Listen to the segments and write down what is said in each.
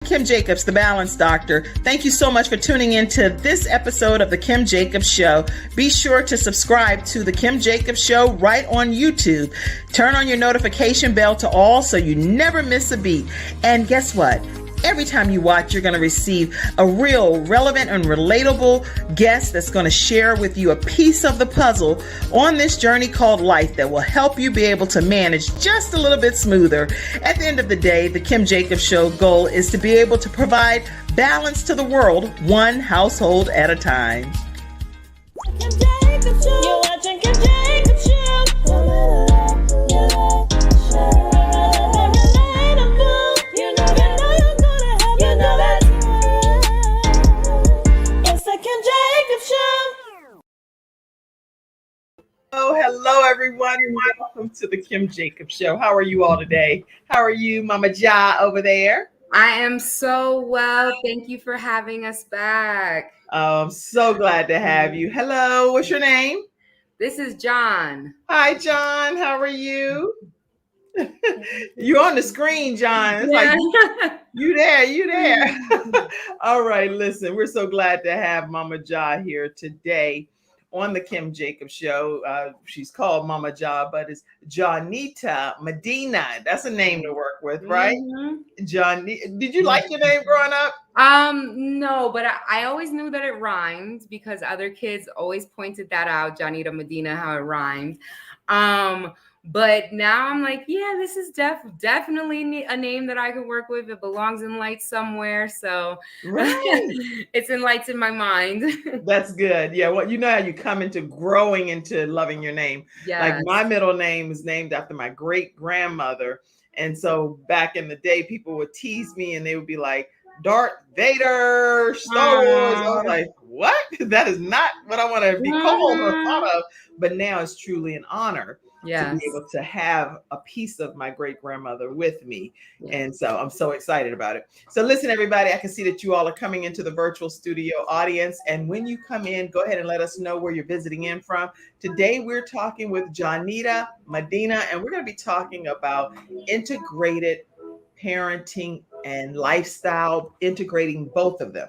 Kim Jacobs, the Balance Doctor. Thank you so much for tuning in to this episode of The Kim Jacobs Show. Be sure to subscribe to The Kim Jacobs Show right on YouTube. Turn on your notification bell to all so you never miss a beat. And guess what? Every time you watch, you're going to receive a real relevant and relatable guest that's going to share with you a piece of the puzzle on this journey called life that will help you be able to manage just a little bit smoother. At the end of the day, the Kim Jacobs Show goal is to be able to provide balance to the world, one household at a time. Kim Jacobs Show. You're watching Kim Jacobs Show. Hello, everyone. Welcome to the Kim Jacobs Show. How are you all today? How are you, Mama Ja, over there? I am so well. Thank you for having us back. Oh, I'm so glad to have you. Hello, what's your name? This is John. Hi, John. How are you? You're on the screen, John. It's like you there. All right, listen, we're so glad to have Mama Ja here today on the Kim Jacobs Show. She's called Mama Ja, but it's Johnitta Medina. That's a name to work with, right? Mm-hmm. Did you like your name growing up? No, but I always knew that it rhymed because other kids always pointed that out, Johnitta Medina, how it rhymed. But now I'm like, yeah, this is definitely a name that I could work with. It belongs in light somewhere. So it's in lights in my mind. That's good. Yeah. Well, you know how you come into growing into loving your name. Yes. Like my middle name is named after my great grandmother. And so back in the day, people would tease me and they would be like, Darth Vader, Star Wars. I was like, what? That is not what I want to be called or thought of. But now it's truly an honor. Yes. To be able to have a piece of my great grandmother with me. Yes. And so I'm so excited about it. So listen, everybody, I can see that you all are coming into the virtual studio audience. And when you come in, go ahead and let us know where you're visiting in from. Today, we're talking with Johnitta Medina, and we're going to be talking about integrated parenting and lifestyle, integrating both of them,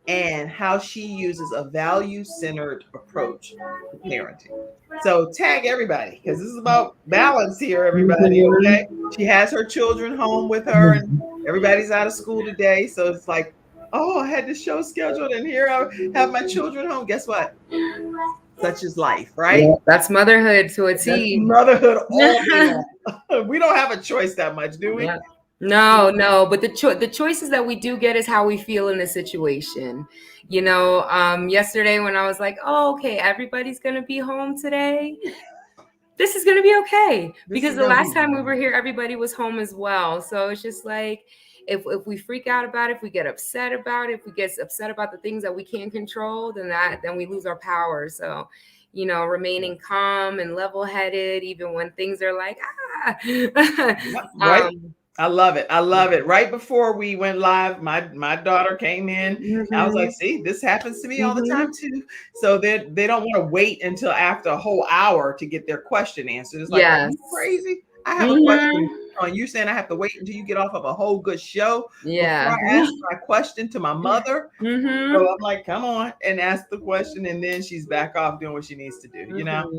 and how she uses a value-centered approach to parenting. So tag everybody, because this is about balance here, everybody, okay? She has her children home with her, and everybody's out of school today. So it's like, oh, I had this show scheduled, and here I have my children home. Guess what? Such is life, right? Yeah, that's motherhood to a T. Motherhood all day. We don't have a choice that much, do we? Yeah. No, but the choices that we do get is how we feel in the situation. You know, yesterday when I was like, oh, okay, everybody's going to be home today. This is going to be okay. Because the last time we were here, everybody was home as well. So it's just like, if we freak out about it, if we get upset about it, if we get upset about the things that we can't control, then we lose our power. So, you know, remaining calm and level-headed, even when things are like, right. I love it. I love it. Right before we went live, my daughter came in. Mm-hmm. I was like, see, this happens to me all the time too. So they don't want to wait until after a whole hour to get their question answered. It's like, are you crazy? I have a question. You saying I have to wait until you get off of a whole good show before I ask my question to my mother? Mm-hmm. So I'm like, come on and ask the question. And then she's back off doing what she needs to do, you know?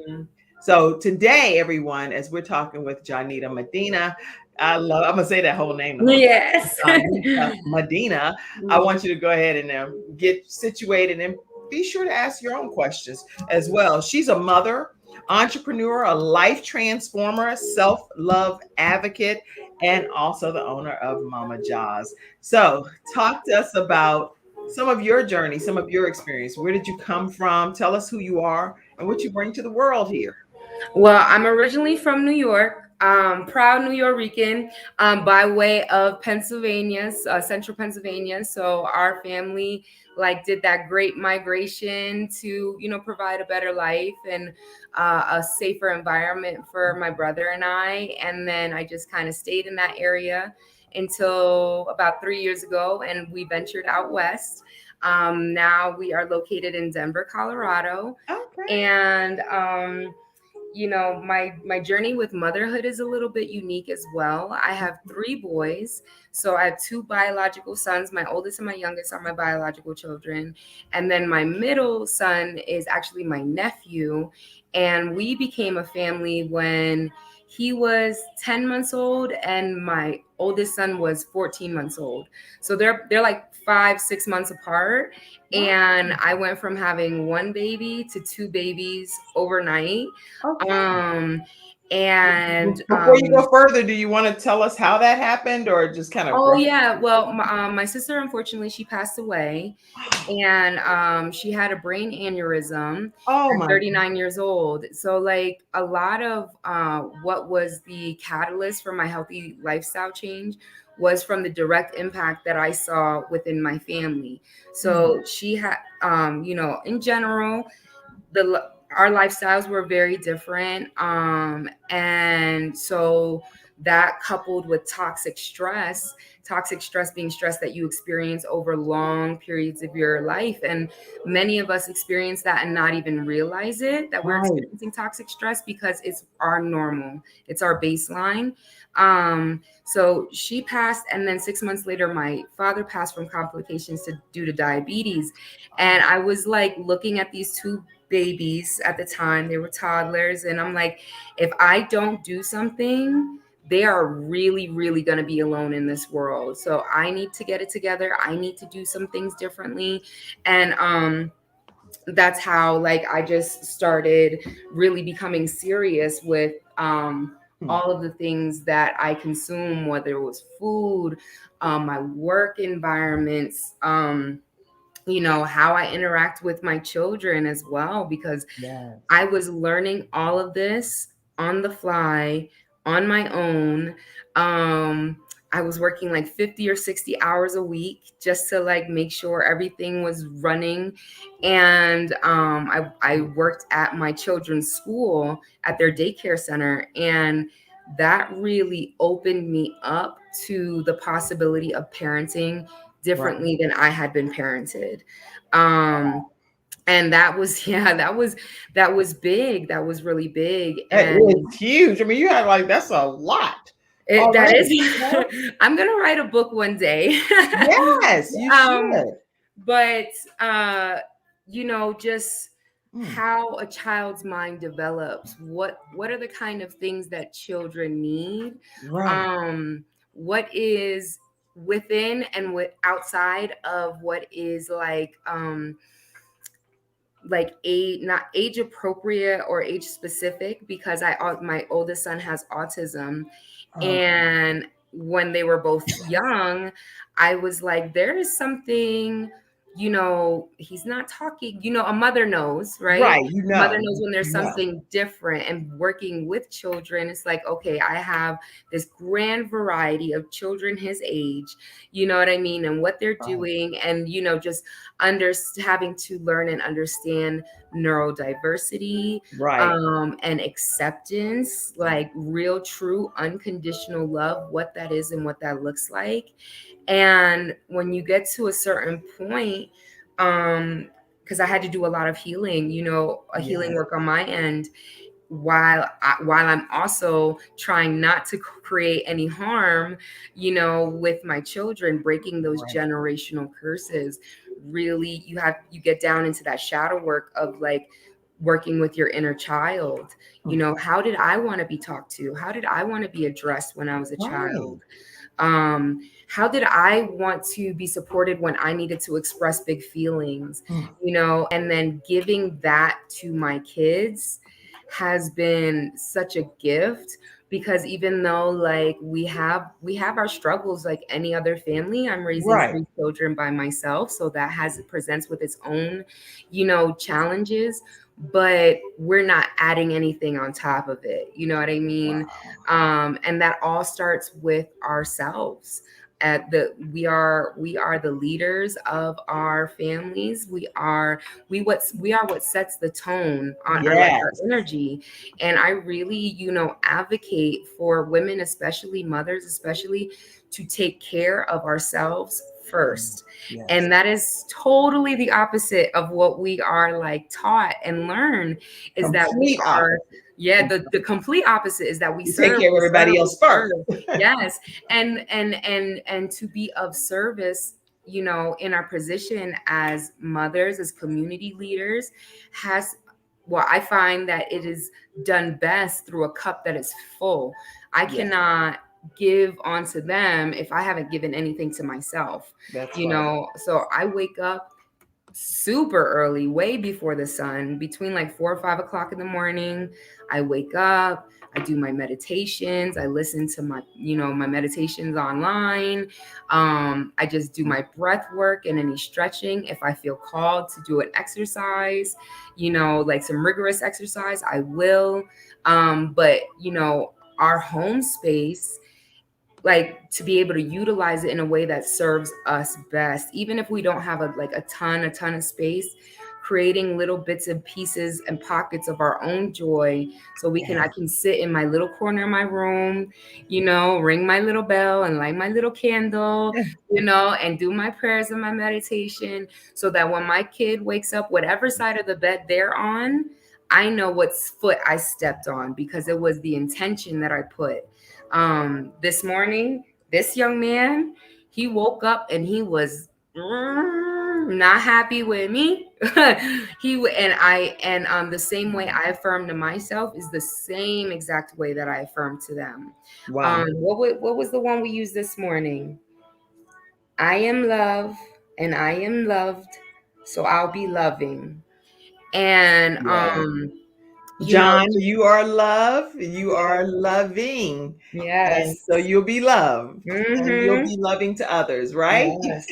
So today, everyone, as we're talking with Johnitta Medina, I'm going to say that whole name. Yes. Medina, I want you to go ahead and get situated and be sure to ask your own questions as well. She's a mother, entrepreneur, a life transformer, self-love advocate, and also the owner of Mama Ja's. So talk to us about some of your journey, some of your experience. Where did you come from? Tell us who you are and what you bring to the world here. Well, I'm originally from New York. Proud New Yorican, by way of Pennsylvania, central Pennsylvania. So our family did that great migration to, provide a better life and a safer environment for my brother and I. And then I just kind of stayed in that area until about 3 years ago, and we ventured out west. Now we are located in Denver, Colorado. Okay. And you know, my journey with motherhood is a little bit unique as well. I have 3 boys. So I have 2 biological sons. My oldest and my youngest are my biological children. And then my middle son is actually my nephew. And we became a family when he was 10 months old and my oldest son was 14 months old. So they're like 5-6 months apart. And I went from having 1 baby to 2 babies overnight. Okay. And Before you go further, do you want to tell us how that happened, or just kind of? Oh yeah, well, my sister, unfortunately, she passed away, and she had a brain aneurysm Oh at my. 39 years old. So like a lot of what was the catalyst for my healthy lifestyle change was from the direct impact that I saw within my family. So she had, you know, in general, our lifestyles were very different, and so that coupled with toxic stress being stress that you experience over long periods of your life, and many of us experience that and not even realize it, that we're experiencing toxic stress, because it's our normal, it's our baseline. So she passed, and then 6 months later my father passed from complications due to diabetes. And I was like looking at these 2 babies at the time, they were toddlers, and I'm like, if I don't do something, they are really, really going to be alone in this world. So I need to get it together. I need to do some things differently. And that's how like I just started really becoming serious with all of the things that I consume, whether it was food, my work environments, you know, how I interact with my children as well, because I was learning all of this on the fly, on my own. I was working like 50 or 60 hours a week just to like make sure everything was running. And I worked at my children's school at their daycare center. And that really opened me up to the possibility of parenting differently than I had been parented. And that was, yeah, that was big. That was really big. That And is huge. I mean, you had like, that's a lot. that is, You know? I'm gonna write a book one day. Yes, you should. But you know, just how a child's mind develops, what are the kind of things that children need, what is within and outside of what is like not age appropriate or age specific, because my oldest son has autism. And when they were both young, I was like, there is something, you know, he's not talking, you know, a mother knows, right? You Mother know. knows when there's something different. And working with children, it's like, okay, I have this grand variety of children his age, you know what I mean, and what they're doing, and you know, just having to learn and understand neurodiversity, and acceptance, like real, true, unconditional love, what that is and what that looks like. And when you get to a certain point, because I had to do a lot of healing, you know, healing work on my end, while I'm also trying not to create any harm, you know, with my children, breaking those generational curses. Really, you get down into that shadow work of like working with your inner child. You know, how did I want to be talked to? How did I want to be addressed when I was a child? How did I want to be supported when I needed to express big feelings, you know? And then giving that to my kids has been such a gift, because even though like we have our struggles like any other family, I'm raising 3 children by myself, so that presents with its own, you know, challenges, but we're not adding anything on top of it, you know what I mean? And that all starts with ourselves. We are the leaders of our families. We are what sets the tone on our, like, our energy. And I really, you know, advocate for women, especially mothers, especially, to take care of ourselves first. Yes. And that is totally the opposite of what we are like taught and learn, is Complete that we are opposite. the complete opposite is that we You serve, take care of everybody else first. yes. And to be of service, you know, in our position as mothers, as community leaders, has, well, I find that it is done best through a cup that is full. I cannot give onto them if I haven't given anything to myself. That's you right. know, so I wake up super early, way before the sun, between like 4 or 5 o'clock in the morning. I wake up, I do my meditations, I listen to my, you know, my meditations online. I just do my breath work and any stretching. If I feel called to do an exercise, you know, like some rigorous exercise, I will. But you know, our home space, like, to be able to utilize it in a way that serves us best, even if we don't have a ton of space, creating little bits and pieces and pockets of our own joy, so I can sit in my little corner of my room, you know, ring my little bell and light my little candle, you know, and do my prayers and my meditation, so that when my kid wakes up, whatever side of the bed they're on, I know what foot I stepped on, because it was the intention that I put. This morning, this young man, he woke up and he was not happy with me. The same way I affirm to myself is the same exact way that I affirm to them. Wow. What was the one we used this morning? I am love and I am loved, so I'll be loving. And John, you are love, you are loving. yes. And so you'll be loved. Mm-hmm. And you'll be loving to others, right? Yes.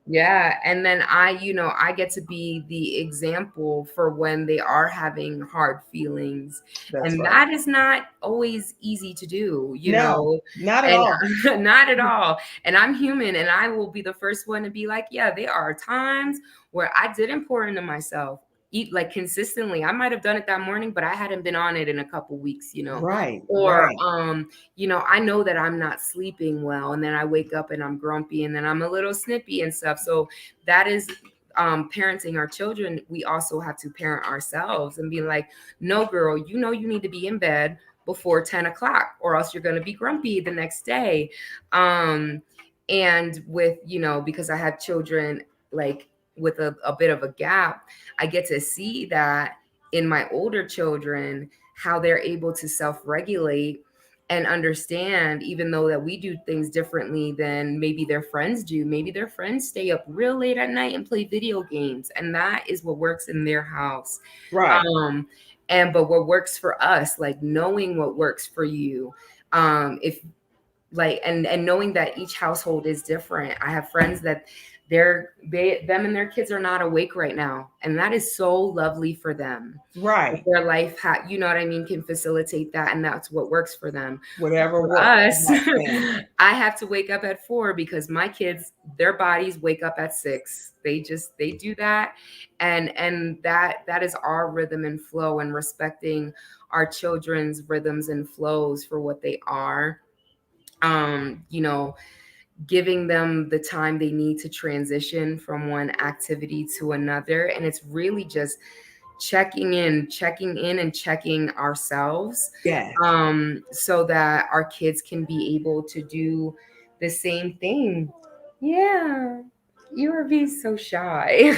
Yeah. And then I get to be the example for when they are having hard feelings. That's right. That is not always easy to do, you know. Not at all. Not at all. And I'm human, and I will be the first one to be like, yeah, there are times where I didn't pour into myself, eat like consistently. I might have done it that morning, but I hadn't been on it in a couple weeks, you know. Right. Or you know, I know that I'm not sleeping well, and then I wake up and I'm grumpy, and then I'm a little snippy and stuff. So that is parenting our children. We also have to parent ourselves and be like, no, girl, you know, you need to be in bed before 10 o'clock, or else you're going to be grumpy the next day. And with, you know, because I have children like with a bit of a gap, I get to see that in my older children, how they're able to self-regulate and understand, even though that we do things differently than maybe their friends do. Maybe their friends stay up real late at night and play video games, and that is what works in their house. Right. But what works for us, like knowing what works for you, if like, and knowing that each household is different. I have friends that them and their kids are not awake right now, and that is so lovely for them. Right. Their life, you know what I mean, can facilitate that, and that's what works for them. Whatever for works. us, I have to wake up at 4 because my kids, their bodies wake up at 6. They do that, and that is our rhythm and flow, and respecting our children's rhythms and flows for what they are. You know, giving them the time they need to transition from one activity to another. And it's really just checking in and checking ourselves. Yeah. So that our kids can be able to do the same thing. Yeah. You are being so shy.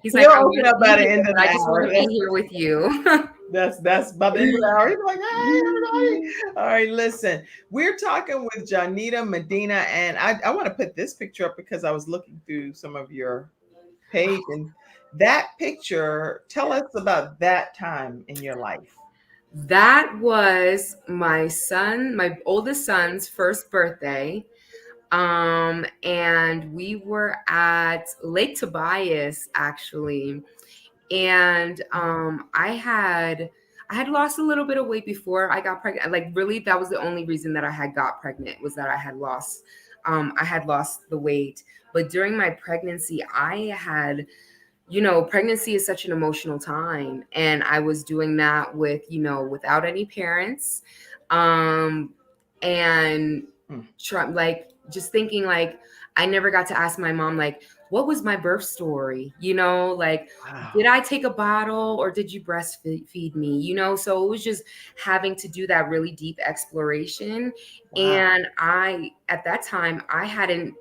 He's like, I just want to be here with you. That's by the end of the hour. He's like, hey, everybody. All right, listen. We're talking with Johnitta, Medina, and I want to put this picture up because I was looking through some of your page, and that picture, tell us about that time in your life. That was my oldest son's first birthday. And we were at Lake Tobias, actually. And I had lost a little bit of weight before I got pregnant. Like, really, that was the only reason that I had got pregnant, was that I had lost the weight. But during my pregnancy, pregnancy is such an emotional time, and I was doing that without any parents, and just thinking like, I never got to ask my mom, like, what was my birth story? Like, Wow. did I take a bottle or did you breastfeed me? So it was just having to do that really deep exploration. Wow. And at that time, I hadn't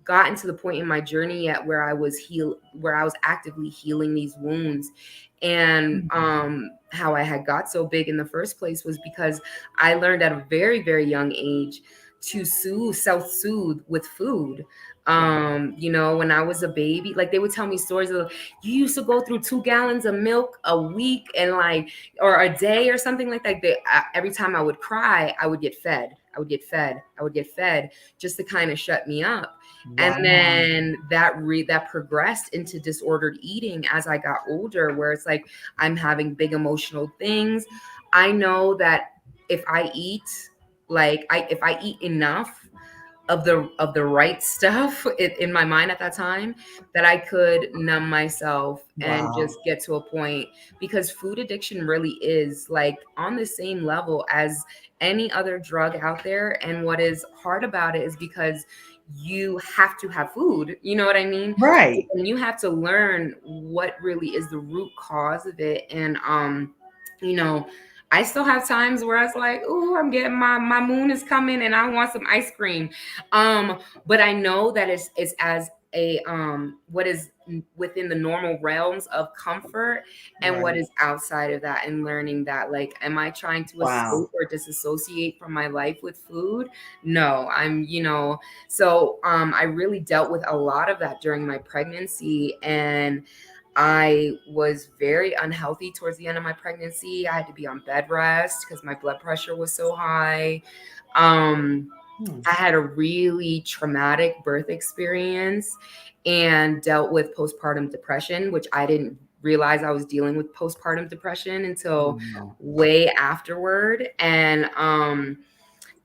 gotten to the point in my journey yet where I was actively healing these wounds. And how I had got so big in the first place was because I learned at a very, very young age to self-soothe with food. When I was a baby, like they would tell me stories of, you used to go through 2 gallons of milk a week and or a day or something like that. Every time I would cry, I would get fed. I would get fed just to kind of shut me up. Wow. And then that progressed into disordered eating as I got older, where it's like I'm having big emotional things. I know that if I eat, if I eat enough of the right stuff in my mind at that time, that I could numb myself and just get to a point, because food addiction really is like on the same level as any other drug out there. And what is hard about it is because you have to have food, you know what I mean? Right. And you have to learn what really is the root cause of it. And I still have times where I was like, "Ooh, I'm getting my moon is coming and I want some ice cream." But I know that it's as a what is within the normal realms of comfort, and what is outside of that, and learning that, like, am I trying to escape or disassociate from my life with food? No, so I really dealt with a lot of that during my pregnancy, and I was very unhealthy towards the end of my pregnancy. I had to be on bed rest because my blood pressure was so high. I had a really traumatic birth experience and dealt with postpartum depression, which I didn't realize I was dealing with postpartum depression until way afterward. And,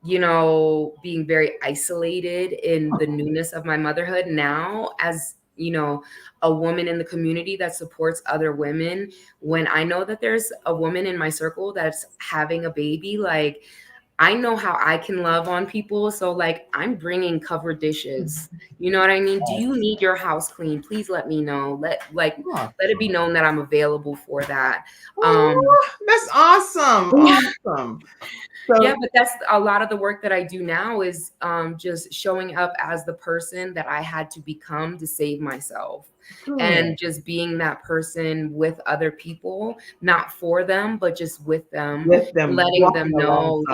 being very isolated in the newness of my motherhood now, as a woman in the community that supports other women. When I know that there's a woman in my circle that's having a baby, like, I know how I can love on people. So, like, I'm bringing covered dishes. You know what I mean? Do you need your house clean? Please let me know. Let it be known that I'm available for that. That's awesome. Awesome. So, yeah, but that's a lot of the work that I do now, is just showing up as the person that I had to become to save myself. And just being that person with other people, not for them, but just with them, letting them know,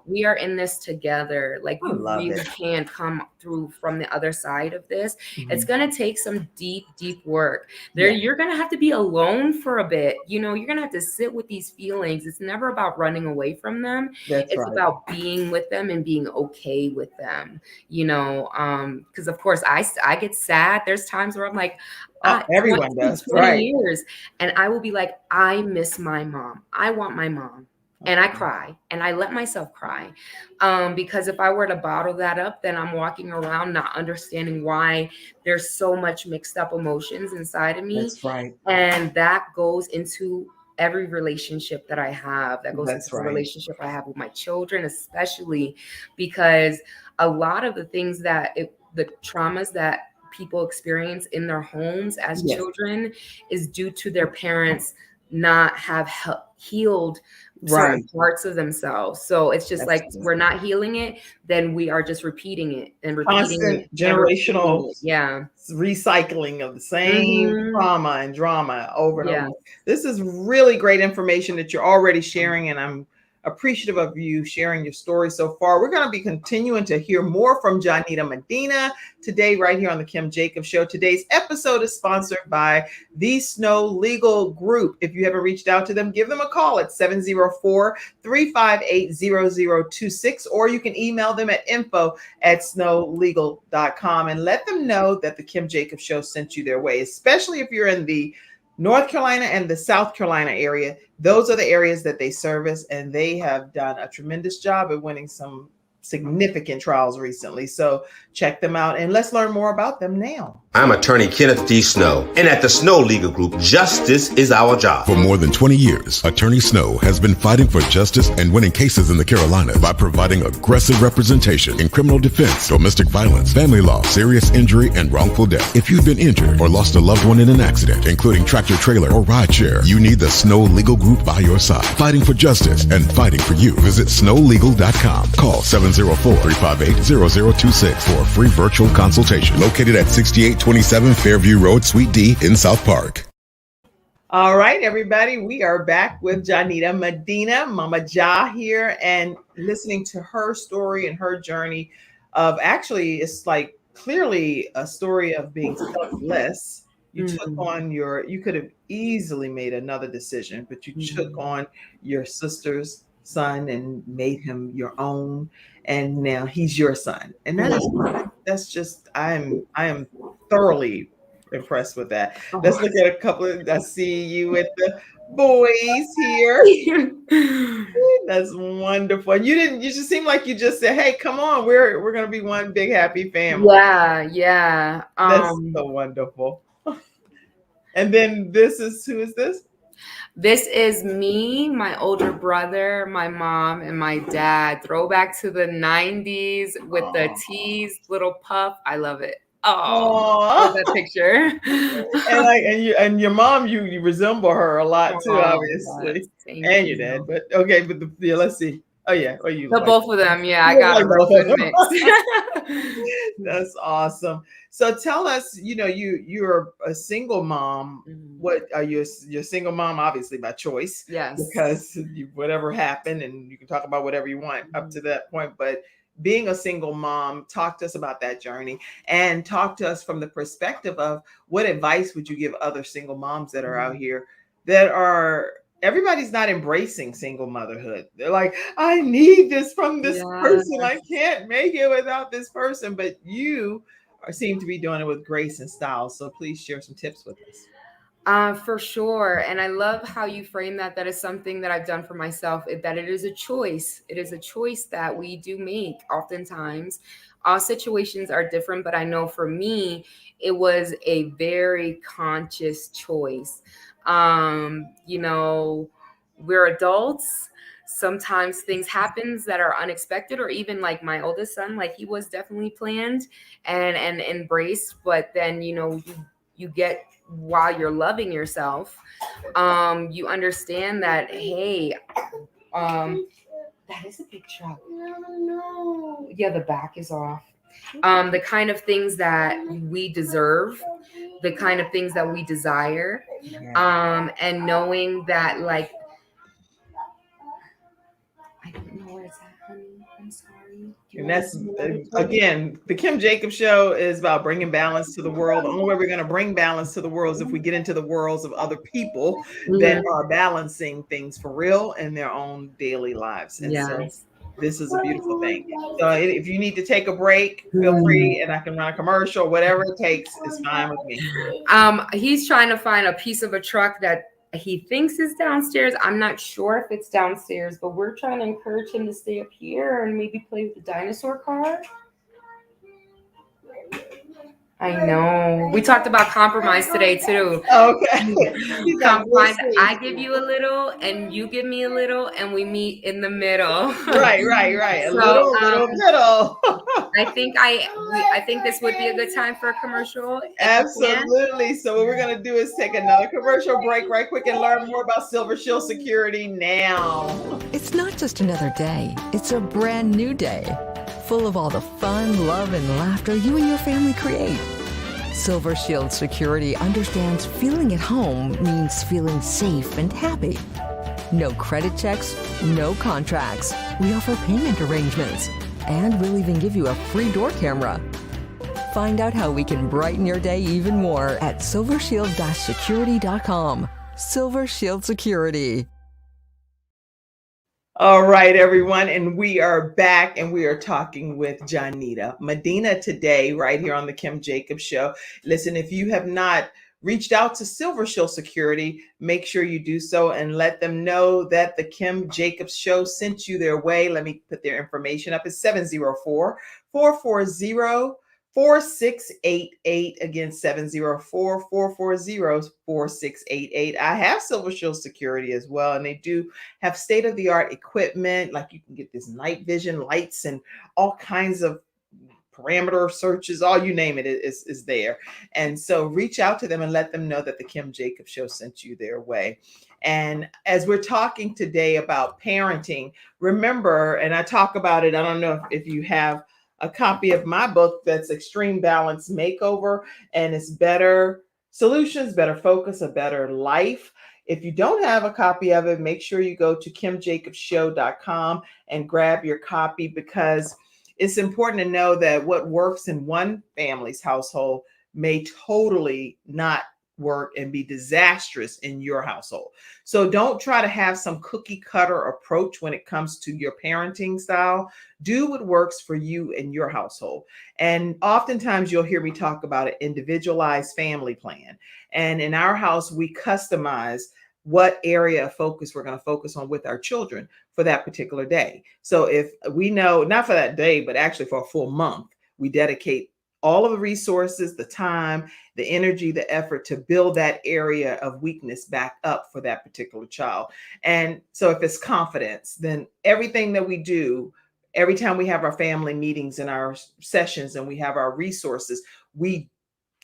we are in this together. Like, you really can come through from the other side of this. It's going to take some deep, deep work. You're going to have to be alone for a bit. You're going to have to sit with these feelings. It's never about running away from them. It's about being with them and being okay with them, because of course I get sad. There's times where I'm like, everyone does, 20 years, and I will be like, I miss my mom. I want my mom. And I cry, and I let myself cry, because if I were to bottle that up, then I'm walking around not understanding why there's so much mixed up emotions inside of me. That's right. And that goes into every relationship that I have. That goes into the relationship I have with my children, especially because a lot of the things the traumas that people experience in their homes as children is due to their parents not have healed certain parts of themselves. So it's just we're not healing it, then we are just repeating it and repeating it. Generational recycling of the same trauma and drama over and over. This is really great information that you're already sharing, and I'm appreciative of you sharing your story so far. We're going to be continuing to hear more from Johnitta Medina today, right here on the Kim Jacobs Show. Today's episode is sponsored by the Snow Legal Group. If you haven't reached out to them, give them a call at 704-358-0026, or you can email them at info@snowlegal.com and let them know that the Kim Jacobs Show sent you their way, especially if you're in the North Carolina and the South Carolina area. Those are the areas that they service, and they have done a tremendous job at winning some significant trials recently. So check them out, and let's learn more about them now. I'm attorney Kenneth D. Snow, and at the Snow Legal Group, justice is our job. For more than 20 years, Attorney Snow has been fighting for justice and winning cases in the Carolinas by providing aggressive representation in criminal defense, domestic violence, family law, serious injury, and wrongful death. If you've been injured or lost a loved one in an accident, including tractor trailer or rideshare, you need the Snow Legal Group by your side, fighting for justice and fighting for you. Visit snowlegal.com. Call 704-358-0026 for a free virtual consultation. Located at 6827 Fairview Road, Suite D in South Park. All right, everybody, we are back with Johnitta Medina, Mama Ja here, and listening to her story and her journey of actually, it's like clearly a story of being selfless. You took on you could have easily made another decision, but you took on your sister's son and made him your own, and now he's your son. And that's just, I am thoroughly impressed with that. Let's look at a couple of, I see you with the boys here. That's wonderful. And you just seem like you just said, hey, come on, we're gonna be one big happy family. Yeah. That's so wonderful. And then who is this? This is me, my older brother, my mom, and my dad. Throwback to the 90s with the tees, little puff. I love it. Love that picture. and your mom, you resemble her a lot too, obviously. And your dad. But okay, but let's see. Oh yeah, you. So both of them, yeah. I got both of them. That's awesome. So tell us, you're a single mom. What are you? You're a single mom, obviously by choice. Yes. Because whatever happened, and you can talk about whatever you want up to that point. But being a single mom, talk to us about that journey, and talk to us from the perspective of what advice would you give other single moms that are out here everybody's not embracing single motherhood. They're like, I need this from this person. I can't make it without this person. But you seem to be doing it with grace and style. So please share some tips with us. For sure. And I love how you frame that. That is something that I've done for myself, that it is a choice. It is a choice that we do make oftentimes. All situations are different, but I know for me, it was a very conscious choice. We're adults. Sometimes things happen that are unexpected, or even like my oldest son, like he was definitely planned and embraced. But then, you get, while you're loving yourself, you understand that, hey, that is a big truck. No. Yeah, the back is off. The kind of things that we deserve, the kind of things that we desire, and knowing that, like, I don't know where it's at, honey. I'm sorry. And that's, again, the Kim Jacobs Show is about bringing balance to the world. The only way we're going to bring balance to the world is if we get into the worlds of other people that are balancing things for real in their own daily lives. And so this is a beautiful thing. So if you need to take a break, feel free, and I can run a commercial, whatever it takes is fine with me. He's trying to find a piece of a truck that he thinks is downstairs. I'm not sure if it's downstairs, but we're trying to encourage him to stay up here and maybe play with the dinosaur car. I know. We talked about compromise today too. Okay. Compromise. I give you a little and you give me a little and we meet in the middle. Right. A little middle. I think this would be a good time for a commercial. Absolutely. So what we're going to do is take another commercial break right quick and learn more about Silver Shield Security now. It's not just another day. It's a brand new day, full of all the fun, love, and laughter you and your family create. Silver Shield Security understands feeling at home means feeling safe and happy. No credit checks, no contracts. We offer payment arrangements, and we'll even give you a free door camera. Find out how we can brighten your day even more at silvershield-security.com. Silver Shield Security. All right, everyone, and we are back, and we are talking with Johnitta Medina today, right here on the Kim Jacobs Show. Listen, if you have not reached out to Silver Shield Security, make sure you do so and let them know that the Kim Jacobs Show sent you their way. Let me put their information up. It's 704-440 4688. Again, 704-440-4688. I have Silver Shield Security as well, and they do have state-of-the-art equipment. Like you can get this night vision lights and all kinds of parameter searches, all you name it is there. And so reach out to them and let them know that the Kim Jacobs Show sent you their way. And as we're talking today about parenting, remember, and I talk about it, I don't know if you have a copy of my book, that's Extreme Balance Makeover, and it's Better Solutions, Better Focus, A Better Life. If you don't have a copy of it, make sure you go to kimjacobsshow.com and grab your copy, because it's important to know that what works in one family's household may totally not work and be disastrous in your household. So don't try to have some cookie cutter approach when it comes to your parenting style. Do what works for you and your household. And oftentimes you'll hear me talk about an individualized family plan. And in our house, we customize what area of focus we're going to focus on with our children for that particular day. So if we know, not for that day, but actually for a full month, we dedicate all of the resources, the time, the energy, the effort to build that area of weakness back up for that particular child. And so if it's confidence, then everything that we do, every time we have our family meetings and our sessions and we have our resources, we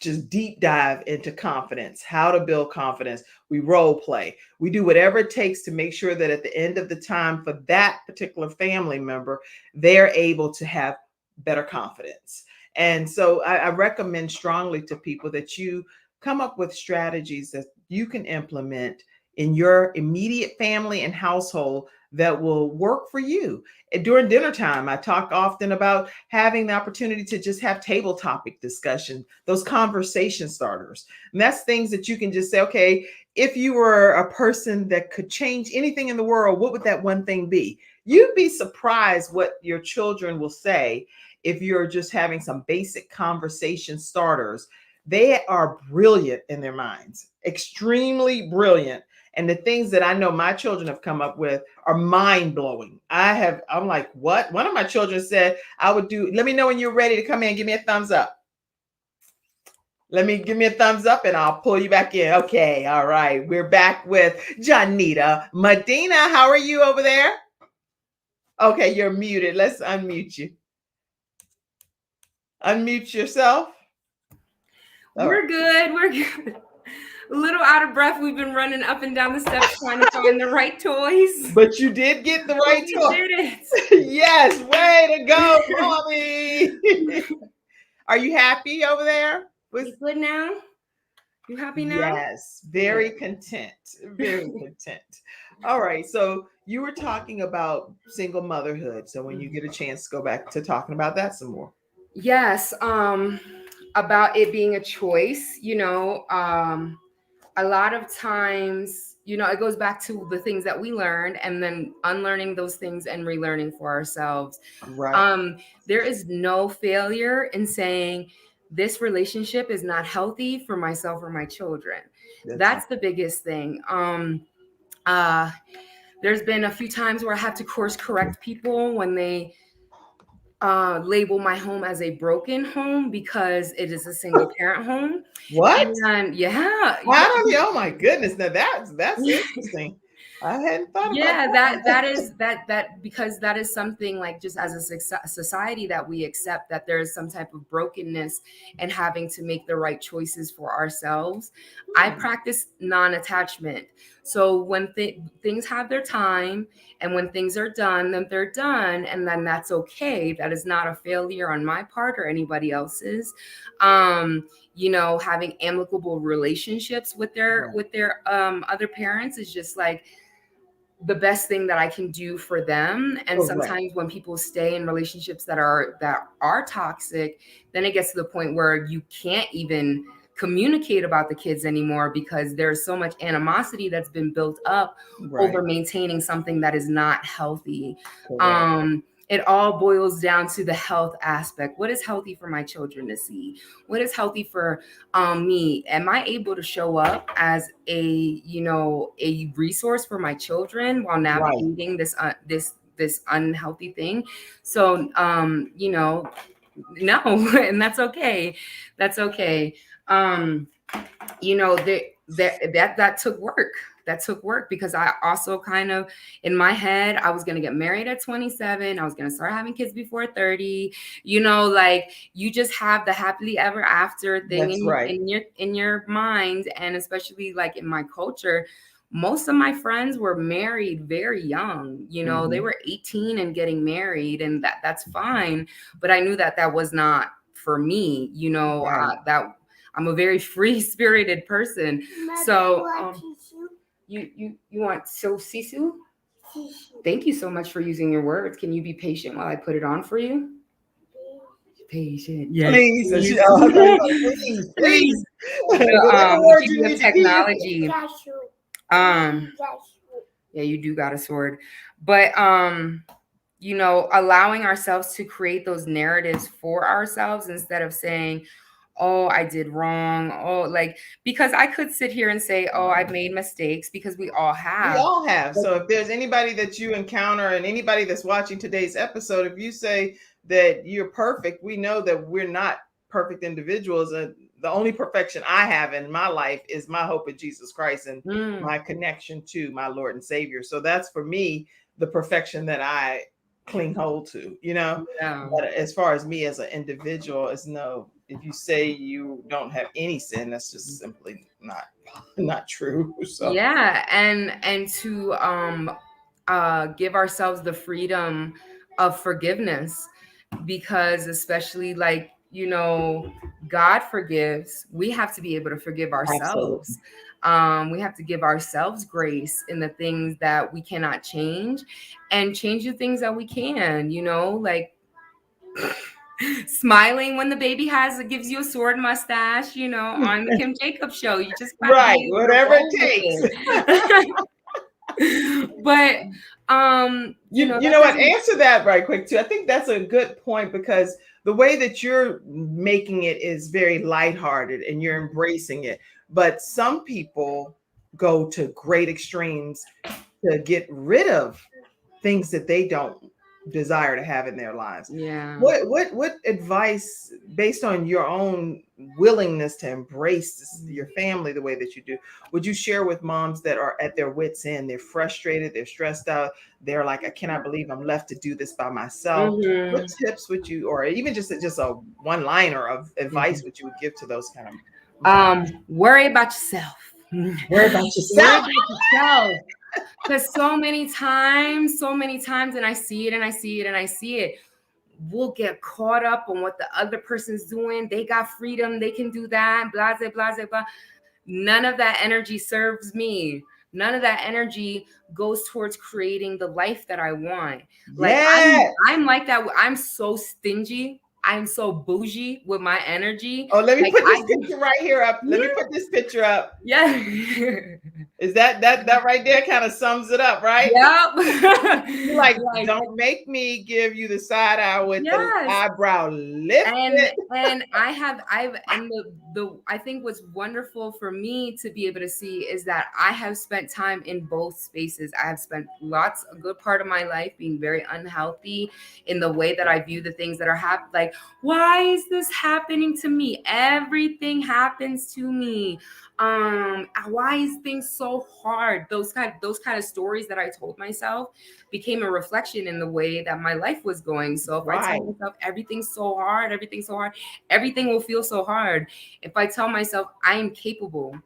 just deep dive into confidence, how to build confidence. We role play. We do whatever it takes to make sure that at the end of the time for that particular family member, they're able to have better confidence. And so I recommend strongly to people that you come up with strategies that you can implement in your immediate family and household that will work for you. And during dinner time, I talk often about having the opportunity to just have table topic discussion, those conversation starters. And that's things that you can just say, okay, if you were a person that could change anything in the world, what would that one thing be? You'd be surprised what your children will say if you're just having some basic conversation starters. They are brilliant in their minds, extremely brilliant. And the things that I know my children have come up with are mind blowing. I'm like, what? One of my children said, let me know when you're ready to come in. Give me a thumbs up. Give me a thumbs up and I'll pull you back in. Okay. All right. We're back with Johnitta. Medina, how are you over there? Okay. You're muted. Let's unmute you. Unmute yourself. We're good. We're good. A little out of breath. We've been running up and down the steps trying to find the right toys. But you did get the right toy. You did it. Yes. Way to go, mommy. Are you happy over there? You good now? You happy now? Yes. Very content. Very content. All right. So you were talking about single motherhood. So when you get a chance, go back to talking about that some more. Yes. About it being a choice, a lot of times, it goes back to the things that we learned and then unlearning those things and relearning for ourselves. Right. There is no failure in saying this relationship is not healthy for myself or my children. That's the biggest thing. There's been a few times where I have to course correct people when they label my home as a broken home because it is a single parent home. What? And yeah. Oh my goodness. Now that's interesting. I hadn't thought about that. that because that is something like just as a society that we accept that there is some type of brokenness and having to make the right choices for ourselves. I practice non-attachment. So when things have their time and when things are done, then they're done. And then that's okay. That is not a failure on my part or anybody else's. Having amicable relationships with their other parents is just like the best thing that I can do for them. And sometimes when people stay in relationships that are toxic, then it gets to the point where you can't even communicate about the kids anymore because there's so much animosity that's been built up over maintaining something that is not healthy. It all boils down to the health aspect. What is healthy for my children to see? What is healthy for me? Am I able to show up as a resource for my children while navigating this unhealthy thing? So, No, and that's okay. That's okay. You know, that took work. That took work because I also kind of, in my head, I was going to get married at 27. I was going to start having kids before 30. You know, like you just have the happily ever after thing in your mind. And especially like in my culture, most of my friends were married very young. You know, they were 18 and getting married, and that's fine. But I knew that was not for me. You know, that I'm a very free spirited person. So you want so sisu? Thank you so much for using your words. Can you be patient while I put it on for you? Patient. Yes. Please. Please. The technology. Yeah, you do got a sword. But you know, allowing ourselves to create those narratives for ourselves instead of saying, oh, I did wrong. Oh, like, because I could sit here and say, oh, I've made mistakes, because we all have. We all have. So if there's anybody that you encounter and anybody that's watching today's episode, if you say that you're perfect, we know that we're not perfect individuals. And the only perfection I have in my life is my hope in Jesus Christ and my connection to my Lord and Savior. So that's for me, the perfection that I cling hold to, you know. But as far as me as an individual, it's no. If you say you don't have any sin, that's just simply not true. So yeah, and to give ourselves the freedom of forgiveness, because especially like, you know, God forgives. We have to be able to forgive ourselves. Absolutely. We have to give ourselves grace in the things that we cannot change, and change the things that we can, you know, like smiling when the baby gives you a sword mustache, you know, on the Kim Jacobs show. You just whatever it takes. But you know what? Answer that right quick too. I think that's a good point, because the way that you're making it is very lighthearted and you're embracing it. But some people go to great extremes to get rid of things that they don't desire to have in their lives. Yeah. What advice, based on your own willingness to embrace your family the way that you do, would you share with moms that are at their wits' end? They're frustrated, they're stressed out, they're like, I cannot believe I'm left to do this by myself. What tips would you, or even just a one-liner of advice would you would give to those kind of moms? Worry about yourself. Worry about yourself. Because so many times, and I see it, we'll get caught up on what the other person's doing. They got freedom, they can do that, blah, blah, blah, blah. None of that energy serves me. None of that energy goes towards creating the life that I want. Like I'm like that. I'm so stingy. I'm so bougie with my energy. Oh, let me put this picture right here up. Let me put this picture up. Yeah. Is that right there kind of sums it up, right? Yep. You're like, don't make me give you the side eye with the eyebrow lifted. And I think what's wonderful for me to be able to see is that I have spent time in both spaces. I have spent a good part of my life being very unhealthy in the way that I view the things that are happening. Like, why is this happening to me? Everything happens to me. Why is things so hard? Those kind of stories that I told myself became a reflection in the way that my life was going. So if I tell myself everything's so hard, everything will feel so hard. If I tell myself I am capable,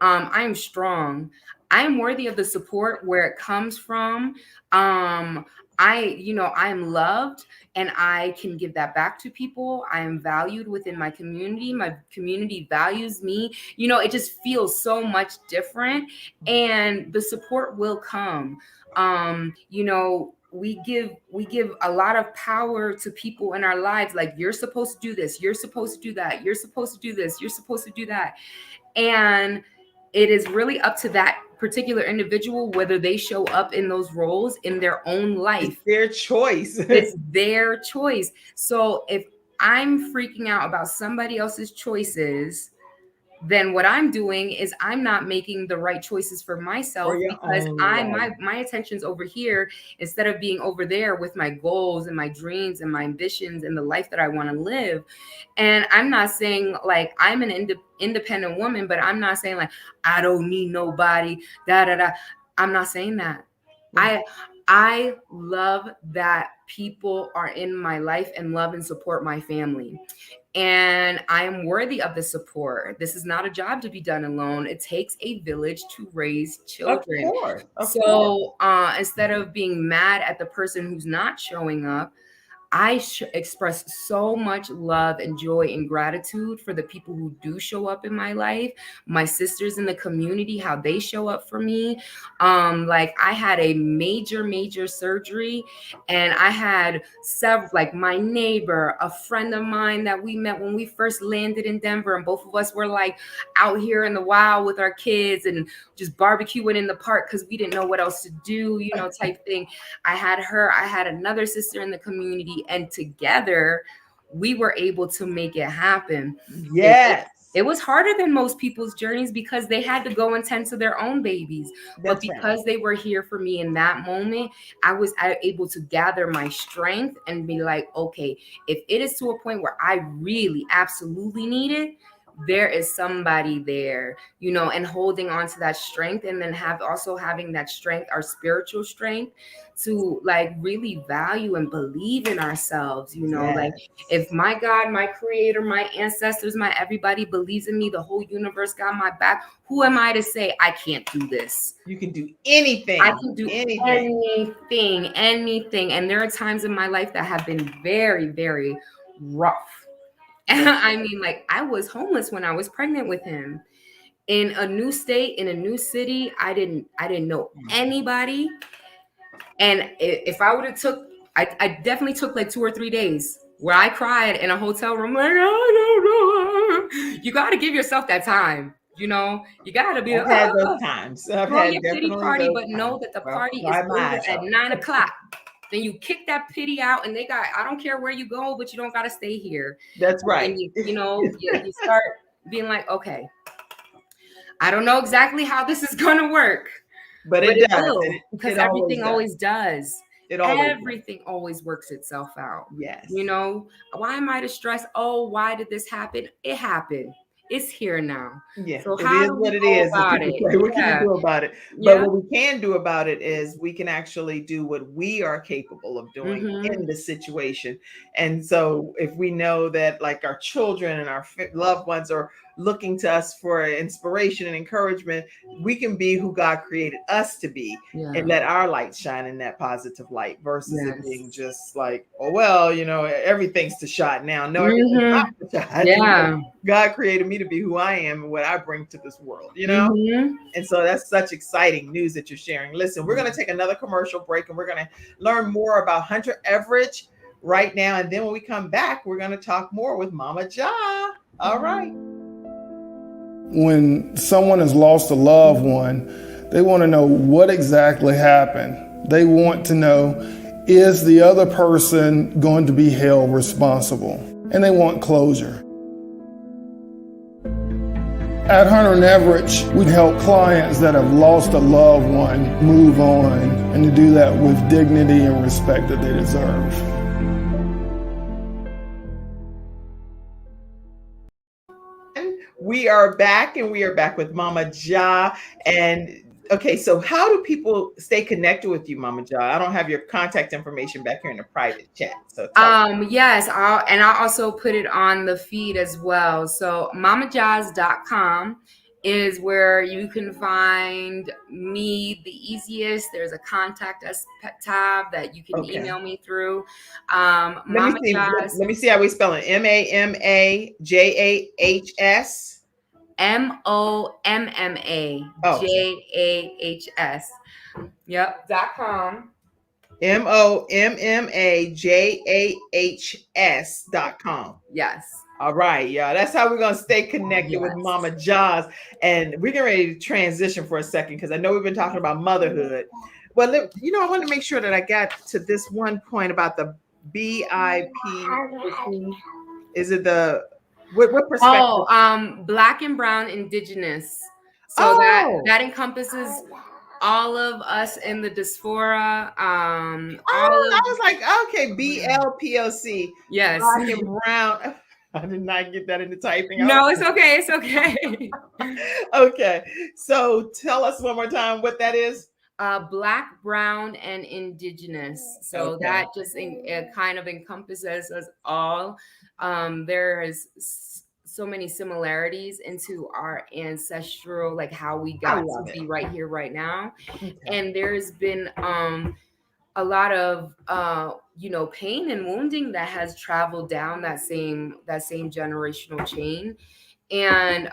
I am strong, I am worthy of the support where it comes from. I am loved and I can give that back to people. I am valued within my community. My community values me. You know, it just feels so much different, and the support will come. You know, we give a lot of power to people in our lives. Like, you're supposed to do this. You're supposed to do that. You're supposed to do this. You're supposed to do that. And it is really up to that particular individual whether they show up in those roles in their own life. It's their choice. It's their choice. So if I'm freaking out about somebody else's choices, then what I'm doing is I'm not making the right choices for myself because my attention's over here instead of being over there with my goals and my dreams and my ambitions and the life that I want to live. And I'm not saying like I'm an independent woman, but I'm not saying like I don't need nobody, da da da. I'm not saying that. I love that people are in my life and love and support my family. And I am worthy of the support. This is not a job to be done alone. It takes a village to raise children. Of course. Instead of being mad at the person who's not showing up, I express so much love and joy and gratitude for the people who do show up in my life, my sisters in the community, how they show up for me. Like I had a major surgery, and I had several, like my neighbor, a friend of mine that we met when we first landed in Denver, and both of us were like out here in the wild with our kids and just barbecuing in the park because we didn't know what else to do, you know, type thing. I had her, I had another sister in the community, and together we were able to make it happen. Yes. It was harder than most people's journeys because they had to go and tend to their own babies. But because they were here for me in that moment, I was able to gather my strength and be like, okay, if it is to a point where I really absolutely need it, there is somebody there, you know, and holding on to that strength, and then having that strength, our spiritual strength, to like really value and believe in ourselves, you know. Like if my God, my creator, my ancestors, my everybody believes in me, the whole universe got my back, who am I to say I can't do this? You can do anything. I can do anything. And there are times in my life that have been very rough. I mean, like I was homeless when I was pregnant with him, in a new state, in a new city. I didn't know anybody. And if I would have I definitely took like 2 or 3 days where I cried in a hotel room, like, I don't know. You got to give yourself that time. You know, you got to be. I've had those times. I've throw had your pity party, but times. know that the party is over at 9 o'clock. Then you kick that pity out, and I don't care where you go, but you don't got to stay here. That's right. And you start being like, okay, I don't know exactly how this is going to work, but it does. Will, because everything always does. Everything always works itself out. Yes. You know, why am I distressed? Oh, why did this happen? It happened. It's here now. Yeah, so it is what it is. What can you do about it? But what we can do about it is we can actually do what we are capable of doing in the situation. And so if we know that like our children and our loved ones are looking to us for inspiration and encouragement, we can be who God created us to be and let our light shine in that positive light versus it being just like, oh, well, you know, everything's to shot now. No, everything's not to shot. Yeah. God created me to be who I am and what I bring to this world, you know? And so that's such exciting news that you're sharing. Listen, we're going to take another commercial break and we're going to learn more about Hunter Everidge right now. And then when we come back, we're going to talk more with Mama Ja. All right. When someone has lost a loved one, they want to know what exactly happened. They want to know, is the other person going to be held responsible? And they want closure. At Hunter Everidge, we help clients that have lost a loved one move on, and to do that with dignity and respect that they deserve. We are back, and we are back with Mama Ja. And okay, so how do people stay connected with you, Mama Ja? I don't have your contact information back here in the private chat. So yes, I'll also put it on the feed as well. So mammajas.com is where you can find me the easiest. There's a contact us tab that you can email me through. Let me see how we spell it. MAMMAJAHS. MOMMAJAHS. Yep. .com. MOMMAJAHS.com. Yes. All right, y'all. That's how we're gonna stay connected with Mama Ja's. And we're getting ready to transition for a second because I know we've been talking about motherhood. Well, you know, I want to make sure that I got to this one point about the BIP. Is it the What perspective? Oh, Black and brown indigenous. So that encompasses all of us in the diaspora. I was like, okay, BLPOC. Yes. Black and brown. I did not get that in the typing. No, it's okay. It's okay. Okay. So tell us one more time what that is. Black, brown, and indigenous. So that just kind of encompasses us all. There is so many similarities into our ancestral, like how we got to be right here, right now. Okay. And there's been a lot of pain and wounding that has traveled down that same generational chain. And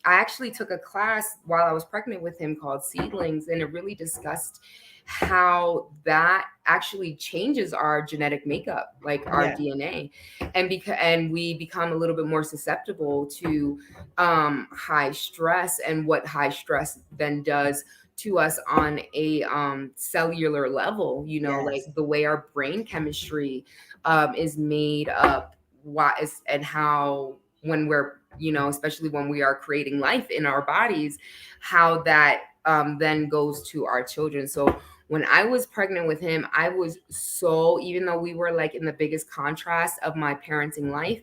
I actually took a class while I was pregnant with him called Seedlings, and it really discussed how that actually changes our genetic makeup, like our DNA, and we become a little bit more susceptible to high stress, and what high stress then does to us on a cellular level, like the way our brain chemistry is made up, and how when we're, especially when we are creating life in our bodies, how that then goes to our children. So when I was pregnant with him, I was even though we were like in the biggest contrast of my parenting life,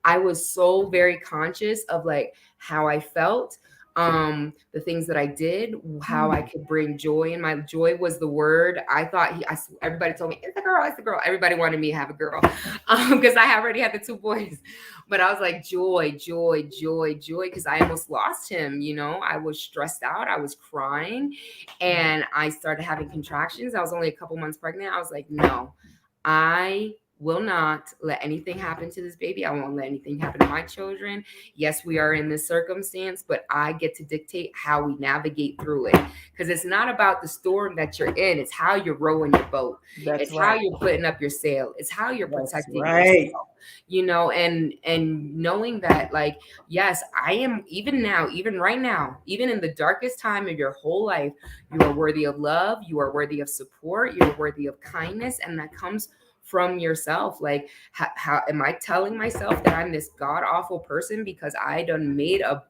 I was so very conscious of like how I felt, the things that I did, how I could bring joy. And my joy was the word. I thought everybody told me, it's a girl, it's a girl. Everybody wanted me to have a girl because I already had the 2 boys. But I was like, joy, joy, joy, joy, because I almost lost him. I was stressed out. I was crying, and I started having contractions. I was only a couple months pregnant. I was like, no, I will not let anything happen to this baby. I won't let anything happen to my children. Yes, we are in this circumstance, but I get to dictate how we navigate through it. Because it's not about the storm that you're in. It's how you're rowing your boat. It's how you're putting up your sail. It's how you're protecting yourself. And knowing that, like, yes, I am, even now, even right now, even in the darkest time of your whole life, you are worthy of love. You are worthy of support. You're worthy of kindness. And that comes from yourself. Like, how am I telling myself that I'm this god awful person because I done made a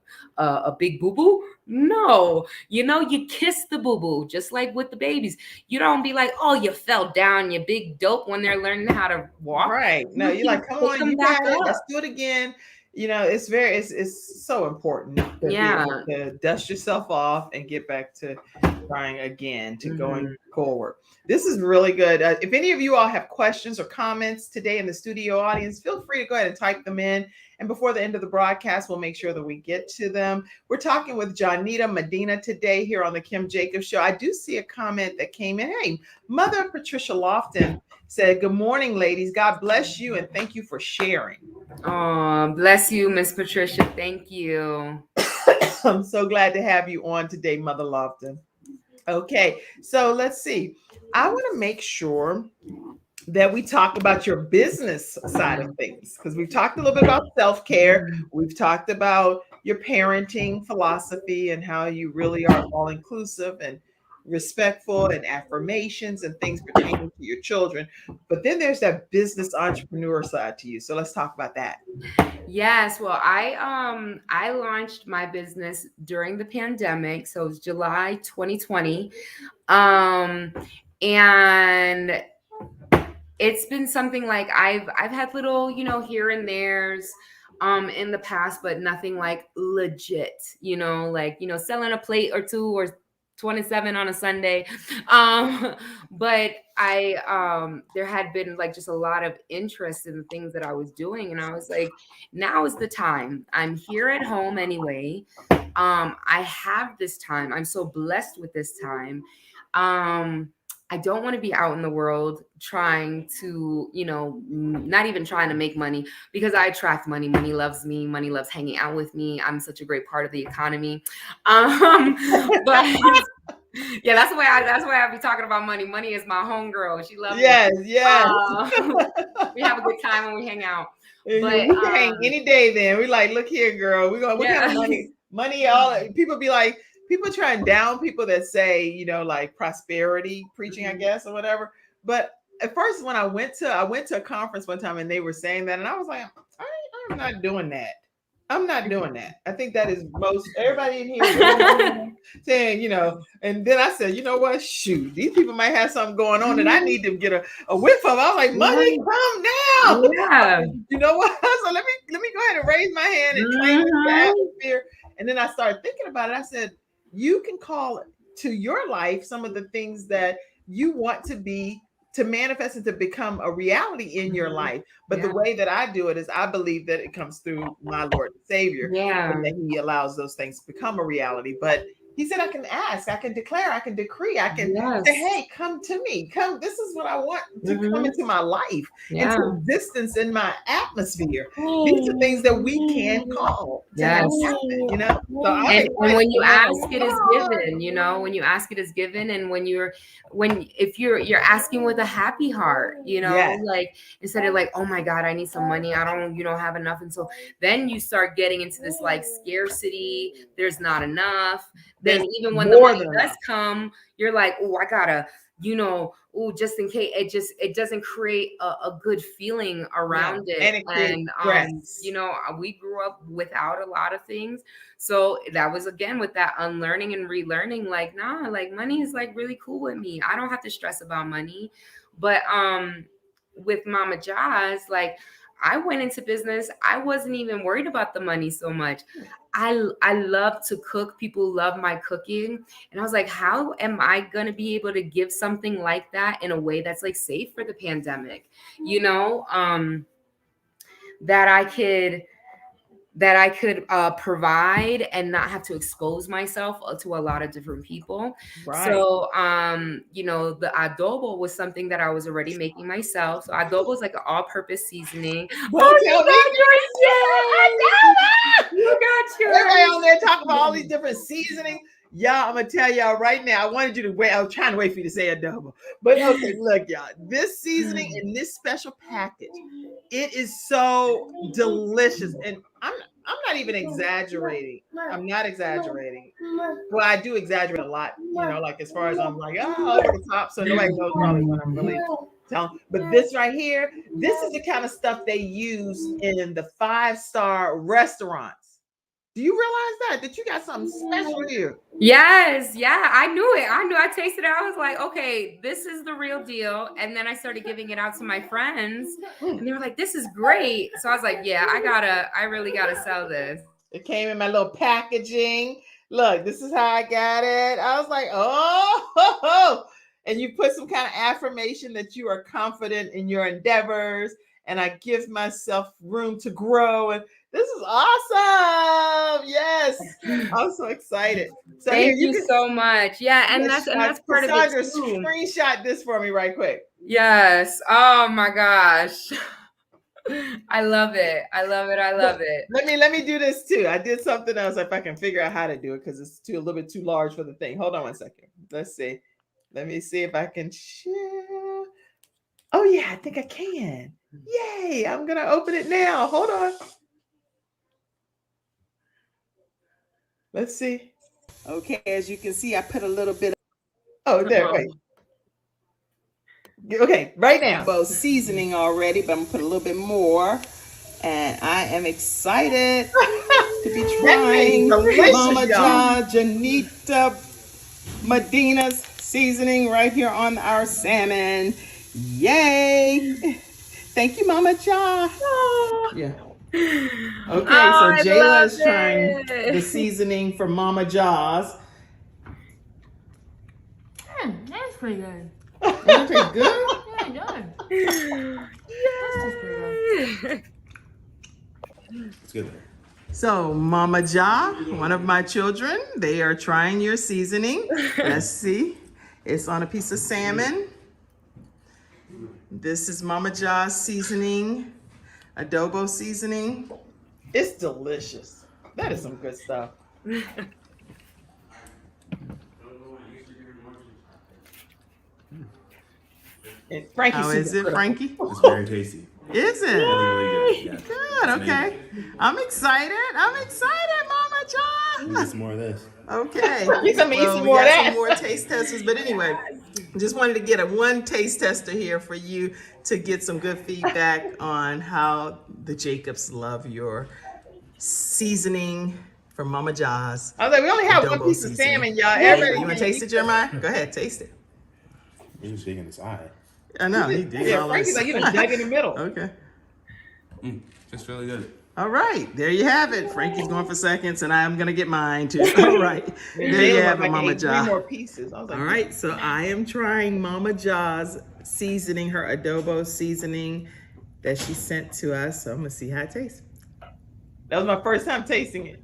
big boo-boo? No, you kiss the boo-boo, just like with the babies. You don't be like, oh, you fell down, you big dope, when they're learning how to walk. Right. No, you're like, come on, you got it. Let's do it again. It's so important to be able to dust yourself off and get back to trying again, to going forward. This is really good. If any of you all have questions or comments today in the studio audience, feel free to go ahead and type them in. And before the end of the broadcast, we'll make sure that we get to them. We're talking with Johnitta Medina today here on the Kim Jacobs Show. I do see a comment that came in. Hey, Mother Patricia Lofton said, good morning, ladies. God bless you, and thank you for sharing. Oh, bless you, Miss Patricia. Thank you. I'm so glad to have you on today, Mother Lofton. Okay, so let's see. I want to make sure that we talk about your business side of things, because we've talked a little bit about self-care. We've talked about your parenting philosophy and how you really are all-inclusive and respectful, and affirmations and things pertaining to your children. But then there's that business entrepreneur side to you. So let's talk about that. Yes. Well, I launched my business during the pandemic. So it was July 2020. And it's been something like I've had little, here and there's in the past, but nothing like legit, selling a plate or two or 27 on a Sunday. But there had been like just a lot of interest in the things that I was doing. And I was like, now is the time. I'm here at home anyway. I have this time. I'm so blessed with this time. I don't want to be out in the world trying to, not even trying to make money, because I attract money. Money loves me. Money loves hanging out with me. I'm such a great part of the economy. But yeah, that's why I be talking about money. Money is my homegirl. She loves me. Yes. We have a good time when we hang out. But we can hang any day then. We like, look here, girl. We got money. All people be like, people try and down people that say, like prosperity preaching, I guess, or whatever. But at first, when I went to a conference one time and they were saying that, and I was like, I I'm not doing that. I'm not doing that. I think that is most everybody in here saying, you know, and then I said, you know what? Shoot, these people might have something going on and I need to get a whiff of. I was like, money, come now. Yeah. You know what? So let me go ahead and raise my hand and claim the atmosphere. And then I started thinking about it. I said, you can call to your life some of the things that you want to manifest and to become a reality in your life. But the way that I do it is I believe that it comes through my Lord and Savior. Yeah. And that he allows those things to become a reality. But he said, I can ask, I can declare, I can decree, I can say, hey, come to me. Come, this is what I want to come into my life, into existence in my atmosphere. These are things that we can call to happen, you know? So and when you ask, it is given, you know, when you ask, it is given. And if you're asking with a happy heart, you know, like instead of like, oh my God, I need some money. I don't, have enough. And so then you start getting into this like scarcity. There's not enough. Then even when the money does come, you're like, oh, I gotta, just in case. It doesn't create a good feeling around it. And we grew up without a lot of things. So that was again with that unlearning and relearning, like, nah, like money is like really cool with me. I don't have to stress about money. But with Mama Jaws, like I went into business. I wasn't even worried about the money so much. I love to cook. People love my cooking. And I was like, how am I going to be able to give something like that in a way that's like safe for the pandemic, that I could provide and not have to expose myself to a lot of different people. Right. So, the adobo was something that I was already making myself. So adobo is like an all-purpose seasoning. You got yours. Everybody on there talking about all these different seasonings. Y'all, I'm gonna tell y'all right now. I wanted you to wait. I was trying to wait for you to say adobo, but okay, look, y'all. This seasoning in this special package, it is so delicious, and I'm not even exaggerating. I'm not exaggerating. Well, I do exaggerate a lot, like as far as I'm like, over the top, so nobody knows probably what I'm really telling. But this right here, this is the kind of stuff they use in the 5-star restaurants. Do you realize that you got something special here? Yes. Yeah. I knew it. I tasted it. I was like, okay, this is the real deal. And then I started giving it out to my friends and they were like, this is great. So I was like, yeah, I really gotta sell this. It came in my little packaging. Look, this is how I got it. I was like, oh, and you put some kind of affirmation that you are confident in your endeavors. And I give myself room to grow. And this is awesome. Yes. I'm so excited. So Thank you so much. Yeah. And that's part of it too. Screenshot this for me right quick. Yes. Oh my gosh. I love it. I love it. Let me do this too. I did something else if I can figure out how to do it because it's a little bit too large for the thing. Hold on one second. Let's see. Let me see if I can share. Oh yeah, I think I can. Yay. I'm going to open it now. Hold on. Let's see. Okay, as you can see, I put a little bit. There, wait. Okay, right now. Both seasoning already, but I'm gonna put a little bit more. And I am excited to be trying Mama Johnitta Medina's seasoning right here on our salmon. Yay! Thank you, Mama John. Yeah. Okay, so Jayla is trying the seasoning for Mama Jaws. That's pretty good. That's pretty good? Yeah, good. It's good. So Mama Ja, one of my children, they are trying your seasoning. Let's see. It's on a piece of salmon. This is Mama Ja's seasoning, adobo seasoning. It's delicious. That is some good stuff. And Frankie, how is it, Frankie? It's very tasty. Is it? Really good. Yeah. Good. Okay. I'm excited. Mama John. Need some more of this. Okay. He's gonna eat some more of that. Some more taste testers. But anyway, Just wanted to get one taste tester here for you to get some good feedback on how the Jacobs love your seasoning from Mama Jaws. I was like, we only have one piece of salmon, y'all. Everybody, you want to taste it, Jeremiah? Go ahead, taste it. He was shaking his eye. I know. He did. Yeah, Frankie's like, you done dug in the middle. Okay. It's really good. All right, there you have it. Frankie's going for seconds, and I'm gonna get mine too. All right, there you have it, Mama Jaws. 3 more pieces. I was like, all right, so I am trying Mama Jaws seasoning, her adobo seasoning that she sent to us. So I'm gonna see how it tastes. that was my first time tasting it.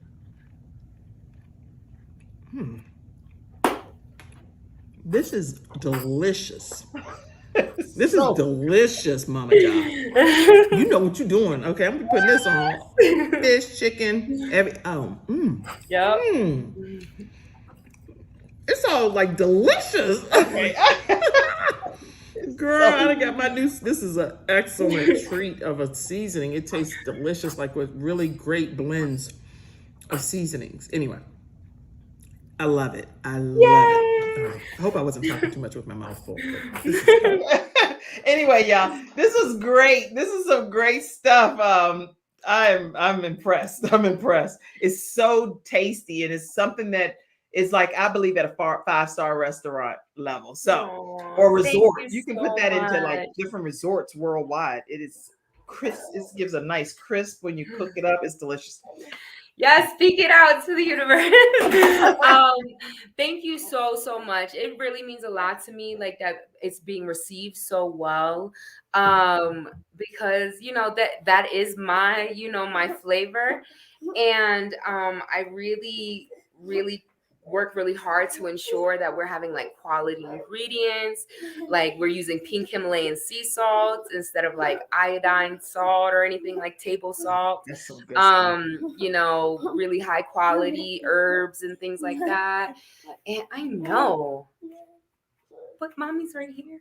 This is delicious. This is delicious, Mama Jaws. You know what you're doing. Okay, I'm putting this on. Fish, chicken, Yep. It's all like delicious. Okay. Girl, I done got my new, this is an excellent treat of a seasoning. It tastes delicious, like with really great blends of seasonings. Anyway, I love it. I love it. I hope I wasn't talking too much with my mouth full. Anyway, y'all, this was great. This is some great stuff. I'm impressed. I'm impressed. It's so tasty, and it's something that is like, I believe, at a 5-star restaurant level. So, or resort. You can put that into like different resorts worldwide. It is crisp. It gives a nice crisp when you cook it up. It's delicious. Yes, speak it out to the universe. Thank you so much. It really means a lot to me, like that it's being received so well. Because that is my, my flavor. And I really work really hard to ensure that we're having like quality ingredients, like we're using pink Himalayan sea salt instead of like iodine salt or anything like table salt. That's so good. Really high quality herbs and things like that. And I know, but mommy's right here.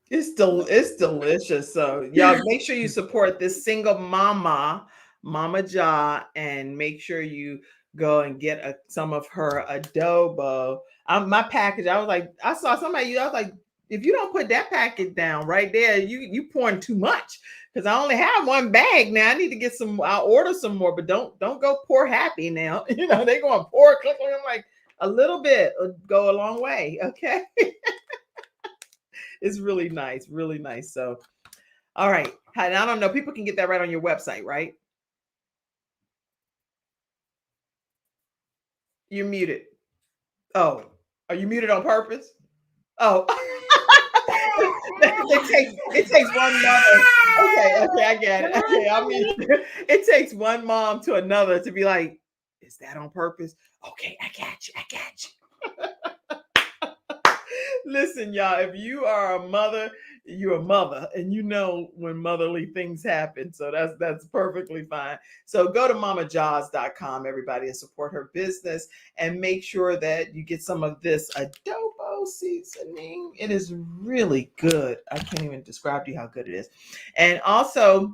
It's delicious. So y'all make sure you support this single mama, Mama Ja, and make sure you go and get some of her adobo. My package, I saw somebody, I was like, if you don't put that packet down right there, you pouring too much, because I only have one bag now. I need to get some. I'll order some more, but don't go pour happy now. They're going to pour. I'm like, a little bit will go a long way. Okay. It's really nice, really nice. So, all right. And I don't know. People can get that right on your website, right? You're muted. Oh, are you muted on purpose? Oh, it takes one mother. Okay, I get it. Okay, I mean, it takes one mom to another to be like, is that on purpose? Okay, I got you. Listen, y'all, if you are a mother, you're a mother, and when motherly things happen. So that's perfectly fine. So go to mamajaws.com, everybody, and support her business, and make sure that you get some of this adobo seasoning. It is really good. I can't even describe to you how good it is. And also,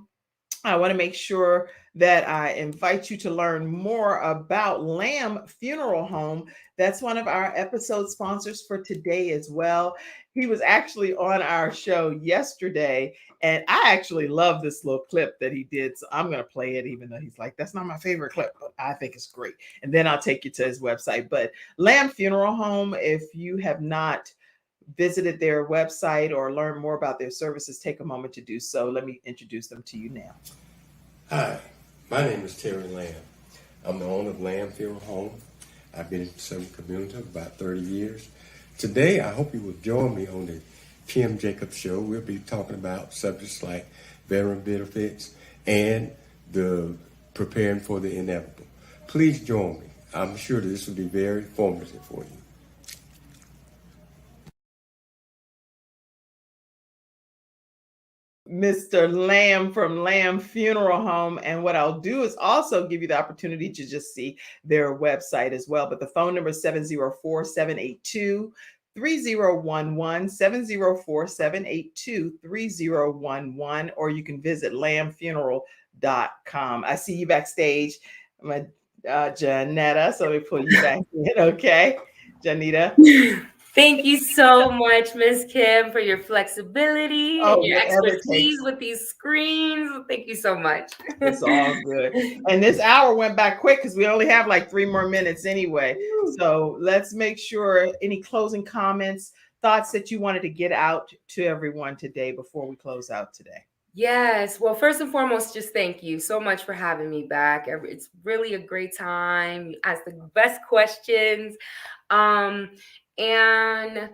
I want to make sure that I invite you to learn more about Lamb Funeral Home. That's one of our episode sponsors for today as well. He was actually on our show yesterday, and I actually love this little clip that he did. So I'm going to play it, even though he's like, that's not my favorite clip, but I think it's great. And then I'll take you to his website. But Lamb Funeral Home, if you have not visited their website or learned more about their services, take a moment to do so. Let me introduce them to you now. Hi, my name is Terry Lamb. I'm the owner of Lamb Funeral Home. I've been in the service community about 30 years. Today, I hope you will join me on the Kim Jacobs Show. We'll be talking about subjects like veteran benefits and the preparing for the inevitable. Please join me. I'm sure that this will be very informative for you. Mr. Lamb from Lamb Funeral Home. And what I'll do is also give you the opportunity to just see their website as well. But the phone number is 704-782-3011, 704-782-3011, or you can visit lambfuneral.com. I see you backstage, Johnitta, so we pull you back in, okay? Johnitta. Thank you so much, Miss Kim, for your flexibility and your expertise with these screens. Thank you so much. It's all good. And this hour went by quick because we only have like 3 more minutes anyway. So let's make sure any closing comments, thoughts that you wanted to get out to everyone today before we close out today. Yes. Well, first and foremost, just thank you so much for having me back. It's really a great time. You ask the best questions. And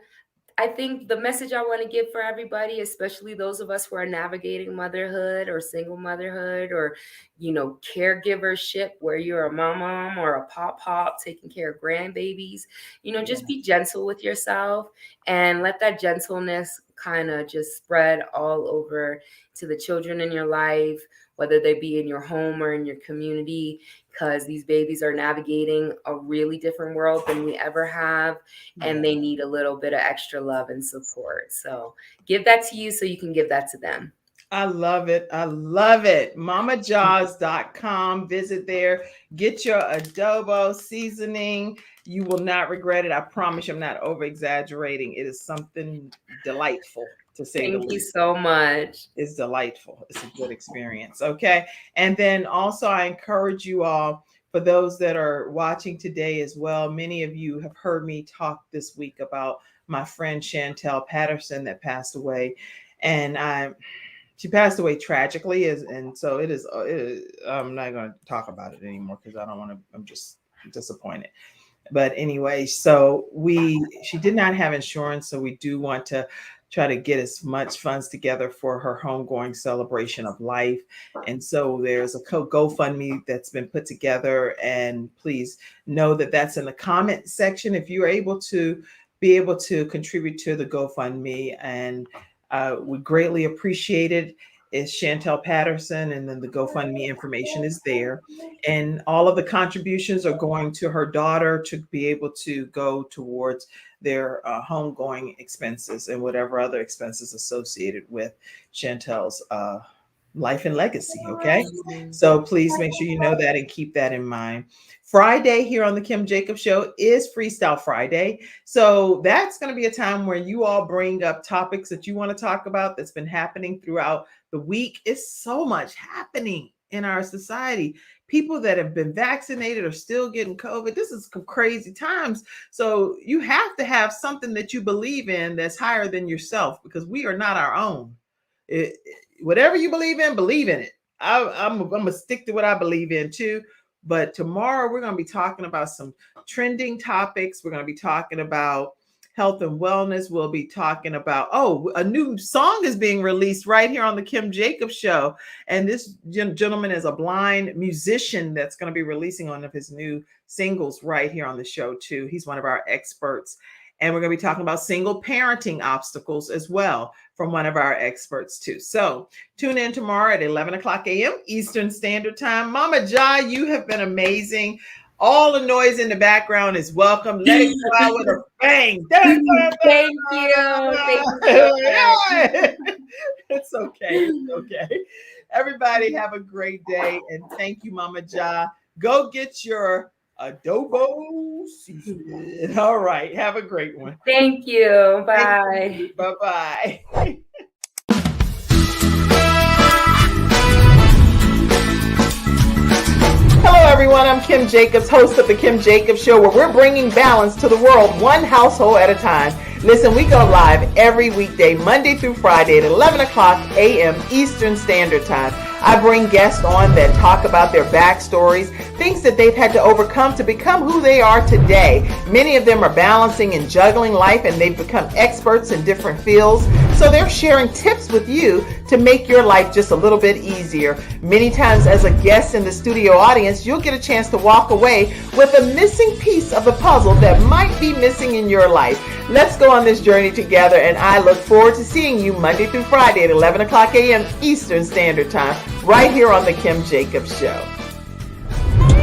I think the message I want to give for everybody, especially those of us who are navigating motherhood or single motherhood or, caregivership, where you're a mom or a pop taking care of grandbabies, just be gentle with yourself and let that gentleness kind of just spread all over to the children in your life, whether they be in your home or in your community, because these babies are navigating a really different world than we ever have, and they need a little bit of extra love and support. So give that to you so you can give that to them. I love it. I love it. MammaJaws.com. Visit there. Get your adobo seasoning. You will not regret it. I promise you, I'm not over exaggerating. It is something delightful, to say the least. Thank you so much. It's delightful. It's a good experience. Okay. And then also I encourage you all, for those that are watching today as well, many of you have heard me talk this week about my friend Chantel Patterson that passed away. And she passed away tragically, and so it is. I'm not going to talk about it anymore because I don't want to. I'm just disappointed. But anyway, so she did not have insurance, so we do want to try to get as much funds together for her homegoing celebration of life. And so there's a GoFundMe that's been put together, and please know that that's in the comment section if you're able to contribute to the GoFundMe, and we greatly appreciate it. It's Chantel Patterson, and then the GoFundMe information is there. And all of the contributions are going to her daughter to be able to go towards their homegoing expenses and whatever other expenses associated with Chantel's life and legacy. Okay. So please make sure you know that and keep that in mind. Friday here on the Kim Jacobs Show is Freestyle Friday. So that's going to be a time where you all bring up topics that you want to talk about that's been happening throughout the week. It's so much happening in our society. People that have been vaccinated are still getting COVID. This is crazy times. So you have to have something that you believe in that's higher than yourself, because we are not our own. Whatever you believe in it. I'm going to stick to what I believe in too. But tomorrow we're going to be talking about some trending topics. We're going to be talking about health and wellness. We'll be talking about, a new song is being released right here on the Kim Jacobs Show. And this gentleman is a blind musician that's going to be releasing one of his new singles right here on the show too. He's one of our experts. And we're going to be talking about single parenting obstacles as well from one of our experts too. So tune in tomorrow at 11 o'clock a.m. Eastern Standard Time. Mama Ja, you have been amazing. All the noise in the background is welcome. Let it go out with a bang. Thank you. It's okay. It's okay. Everybody have a great day. And thank you, Mama Ja. Go get your adobo seasoning. All right. Have a great one. Thank you. Bye. Bye-bye. Hello, everyone. I'm Kim Jacobs, host of The Kim Jacobs Show, where we're bringing balance to the world, one household at a time. Listen, we go live every weekday, Monday through Friday at 11 o'clock a.m. Eastern Standard Time. I bring guests on that talk about their backstories, things that they've had to overcome to become who they are today. Many of them are balancing and juggling life, and they've become experts in different fields. So they're sharing tips with you to make your life just a little bit easier. Many times as a guest in the studio audience, you'll get a chance to walk away with a missing piece of the puzzle that might be missing in your life. Let's go on this journey together, and I look forward to seeing you Monday through Friday at 11 o'clock a.m. Eastern Standard Time, right here on the Kim Jacobs Show.